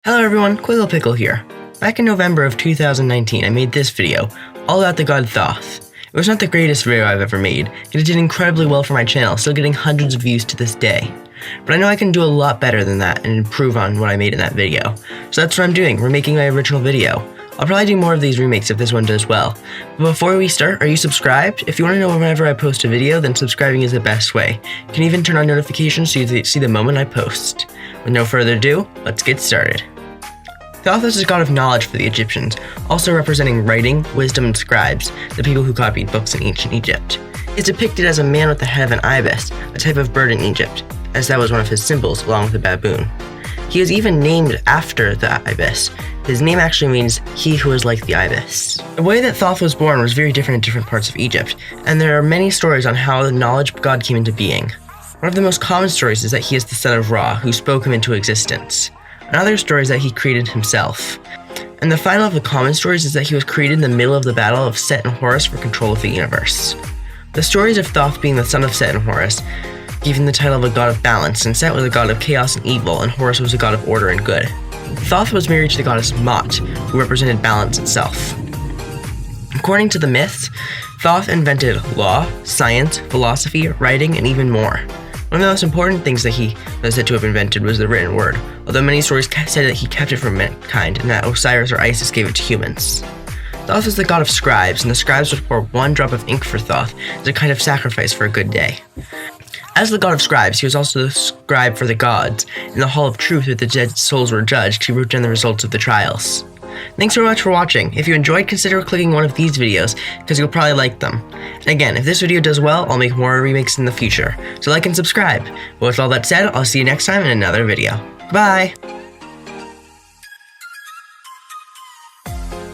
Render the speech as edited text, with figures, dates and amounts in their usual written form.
Hello everyone, Quickle Pickle here. Back in November of 2019, I made this video all about the god Thoth. It was not the greatest video I've ever made, yet it did incredibly well for my channel, still getting hundreds of views to this day. But I know I can do a lot better than that and improve on what I made in that video. So that's what I'm doing, remaking my original video. I'll probably do more of these remakes if this one does well. But before we start, are you subscribed? If you want to know whenever I post a video, then subscribing is the best way. You can even turn on notifications so you see the moment I post. With no further ado, let's get started. Thoth is a god of knowledge for the Egyptians, also representing writing, wisdom, and scribes, the people who copied books in ancient Egypt. He is depicted as a man with the head of an ibis, a type of bird in Egypt, as that was one of his symbols along with a baboon. He is even named after the ibis. His name actually means he who is like the ibis. The way that Thoth was born was very different in different parts of Egypt, and there are many stories on how the knowledge god came into being. One of the most common stories is that he is the son of Ra, who spoke him into existence. Another story is that he created himself. And the final of the common stories is that he was created in the middle of the battle of Set and Horus for control of the universe. The stories of Thoth being the son of Set and Horus gave him the title of a god of balance, and Set was a god of chaos and evil, and Horus was a god of order and good. Thoth was married to the goddess Mot, who represented balance itself. According to the myths, Thoth invented law, science, philosophy, writing, and even more. One of the most important things that he was said to have invented was the written word, although many stories said that he kept it from mankind and that Osiris or Isis gave it to humans. Thoth was the god of scribes, and the scribes would pour one drop of ink for Thoth as a kind of sacrifice for a good day. As the god of scribes, he was also the scribe for the gods. In the Hall of Truth where the dead souls were judged, he wrote down the results of the trials. Thanks so much for watching. If you enjoyed, consider clicking one of these videos, because you'll probably like them. And again, if this video does well, I'll make more remakes in the future, so like and subscribe. But with all that said, I'll see you next time in another video. Bye!